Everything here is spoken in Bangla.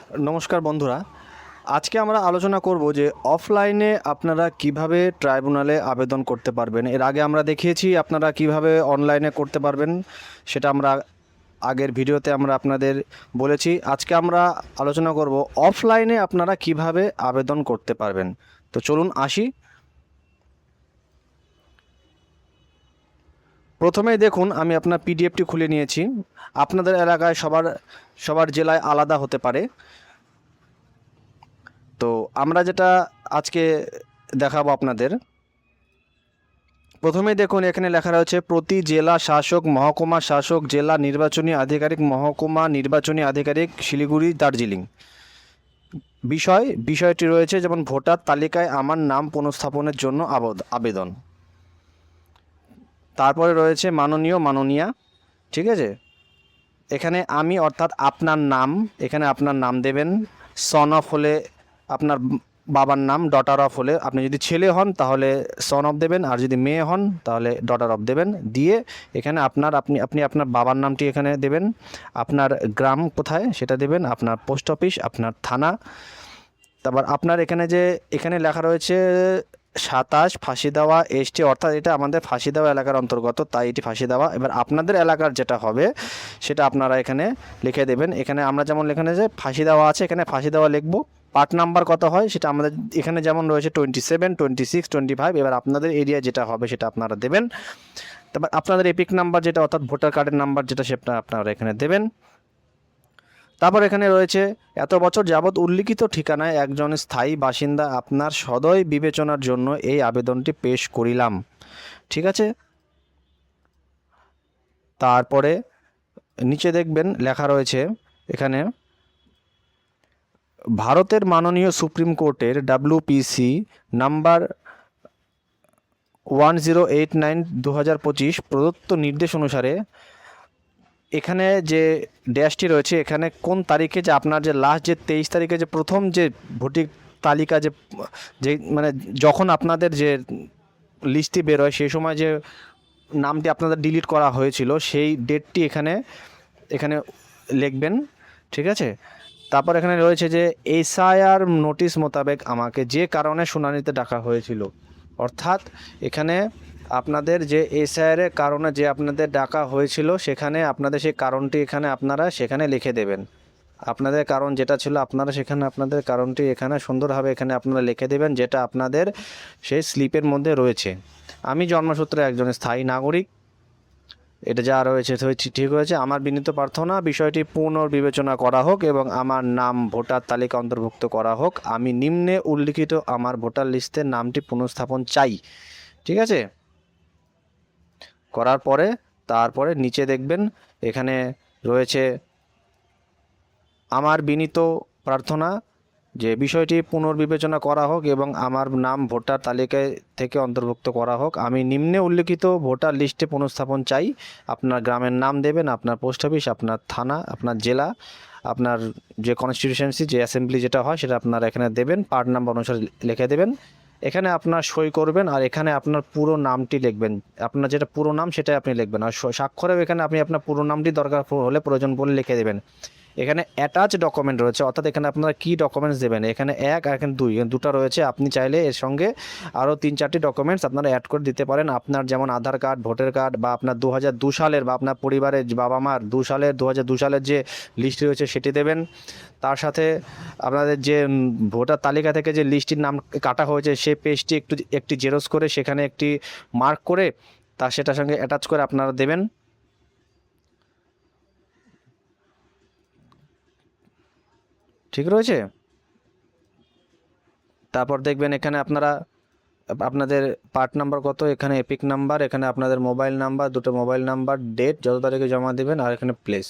নমস্কার বন্ধুরা, আজকে আমরা আলোচনা করব যে অফলাইনে আপনারা কিভাবে ট্রাইব্যুনালে আবেদন করতে পারবেন। এর আগে আমরা দেখিয়েছি আপনারা কিভাবে অনলাইনে করতে পারবেন, সেটা আমরা আগের ভিডিওতে আমরা আপনাদের বলেছি। আজকে আমরা আলোচনা করব অফলাইনে আপনারা কিভাবে আবেদন করতে পারবেন। তো চলুন আসি। প্রথমেই দেখুন, আমি আপনার পিডিএফটি খুলে নিয়েছি। আপনাদের এলাকায় সবার জেলায় আলাদা হতে পারে। তো আমরা যেটা আজকে দেখাবো আপনাদের, প্রথমেই দেখুন এখানে লেখা রয়েছে প্রতি জেলা শাসক, মহকুমা শাসক, জেলা নির্বাচনী আধিকারিক, মহকুমা নির্বাচনী আধিকারিক, শিলিগুড়ি, দার্জিলিং। বিষয়টি রয়েছে যেমন ভোটার তালিকায় আমার নাম পুনঃস্থাপনের জন্য আবেদন। তারপরে রয়েছে মাননীয়া, ঠিক আছে। এখানে আমি অর্থাৎ আপনার নাম, এখানে আপনার নাম দেবেন। সন অফ হলে আপনার বাবার নাম, ডটার অফ হলে আপনি যদি ছেলে হন তাহলে সন অফ দেবেন, আর যদি মেয়ে হন তাহলে ডটার অফ দেবেন। দিয়ে এখানে আপনি আপনার বাবার নামটি এখানে দেবেন, আপনার গ্রাম কোথায় সেটা দেবেন, আপনার পোস্ট অফিস, আপনার থানা। তারপর আপনার এখানে লেখা রয়েছে 27 ফাঁসি দেওয়া এসটি, অর্থাৎ এটা আমাদের ফাঁসি দেওয়া এলাকার অন্তর্গত, তাই এটি ফাঁসি দেওয়া। এবার আপনাদের এলাকার যেটা হবে সেটা আপনারা এখানে লিখে দেবেন। এখানে আমরা যেমন এখানে যে ফাঁসি দেওয়া আছে, এখানে ফাঁসি দেওয়া লিখবো। পার্ট নাম্বার কত হয় সেটা আমাদের এখানে যেমন রয়েছে 27, 26, 25। এবার আপনাদের এরিয়া যেটা হবে সেটা আপনারা দেবেন। তারপর আপনাদের এপিক নাম্বার যেটা, অর্থাৎ ভোটার কার্ডের নাম্বার যেটা, সেটা আপনারা এখানে দেবেন। তারপর এখানে রয়েছে এত বছর যাবৎ উল্লিখিত ঠিকানায় একজন স্থায়ী বাসিন্দা আপনার সদয় বিবেচনার জন্য এই আবেদনটি পেশ করিলাম, ঠিক আছে। তারপরে নিচে দেখবেন লেখা রয়েছে এখানে ভারতের মাননীয় সুপ্রিম কোর্টের WPC নাম্বার 1089/2025 প্রদত্ত নির্দেশ অনুসারে এখানে যে ড্যাশটি রয়েছে, এখানে কোন তারিখে যে আপনার যে লাস্ট যে 23 তারিখে যে প্রথম যে ভোটার তালিকা যে যে মানে যখন আপনাদের যে লিস্টটি বেরোয় সেই সময় যে নামটি আপনাদের ডিলিট করা হয়েছিল সেই ডেটটি এখানে এখানে লিখবেন, ঠিক আছে। তারপর এখানে রয়েছে যে SIR নোটিশ মোতাবেক আমাকে যে কারণে শুনানিতে ডাকা হয়েছিল, অর্থাৎ এখানে আপনাদের যে SIR-এর কারণে যে আপনাদের ডাকা হয়েছিল সেখানে আপনাদের সেই কারণটি এখানে আপনারা সেখানে লিখে দেবেন। আপনাদের কারণ যেটা ছিল আপনারা সেখানে আপনাদের কারণটি এখানে সুন্দরভাবে এখানে আপনারা লিখে দেবেন, যেটা আপনাদের সেই স্লিপের মধ্যে রয়েছে। আমি জন্মসূত্রে একজন স্থায়ী নাগরিক, এটা যা রয়েছে ঠিক হয়েছে। আমার বিনীত প্রার্থনা বিষয়টি পুনর্বিবেচনা করা হোক এবং আমার নাম ভোটার তালিকা অন্তর্ভুক্ত করা হোক। আমি নিম্নে উল্লিখিত আমার ভোটার লিস্টের নামটি পুনঃস্থাপন চাই, ঠিক আছে। করার পরে তারপরে নিচে দেখবেন এখানে রয়েছে আমার বিনীত প্রার্থনা যে বিষয়টি পুনর্বিবেচনা করা হোক এবং আমার নাম ভোটার তালিকায় থেকে অন্তর্ভুক্ত করা হোক। আমি নিম্নে উল্লিখিত ভোটার লিস্টে পুনঃস্থাপন চাই। আপনার গ্রামের নাম দেবেন, আপনার পোস্ট অফিস, আপনার থানা, আপনার জেলা, আপনার যে কনস্টিটিউশনসি যে অ্যাসেম্বলি যেটা হয় সেটা আপনারা এখানে দেবেন, পার্ট নাম্বার অনুসারে লিখে দেবেন। এখানে আপনার সই করবেন আর এখানে আপনার পুরো নামটি লিখবেন। আপনার যেটা পুরো নাম সেটাই আপনি লিখবেন, আর স্বাক্ষরেও এখানে আপনি আপনার পুরো নামটি দরকার হলে প্রয়োজন পড়লে লিখে দেবেন। এখানে অ্যাটাচ ডকুমেন্ট রয়েছে, অর্থাৎ এখানে আপনারা কী ডকুমেন্টস দেবেন, এখানে 1 আর এখানে 2, দুটো রয়েছে। আপনি চাইলে এর সঙ্গে আরও 3-4টি ডকুমেন্টস আপনারা অ্যাড করে দিতে পারেন। আপনার যেমন আধার কার্ড, ভোটার কার্ড, বা আপনার 2002 সালের বা আপনার পরিবারের বাবা মার 2002 সালের যে লিস্ট রয়েছে সেটি দেবেন। তার সাথে আপনাদের যে ভোটার তালিকা থেকে যে লিস্টটির নাম কাটা হয়েছে সেই পেজটি একটি জেরক্স করে সেখানে একটি মার্ক করে সেটার সঙ্গে অ্যাটাচ করে আপনারা দেবেন, ঠিক রয়েছে। তারপর দেখবেন এখানে আপনাদের পার্ট নাম্বার কত, এখানে এপিক নাম্বার, এখানে আপনাদের মোবাইল নাম্বার, দুটো মোবাইল নাম্বার, ডেট, যত তারিখে জমা দেবেন, আর এখানে প্লেস,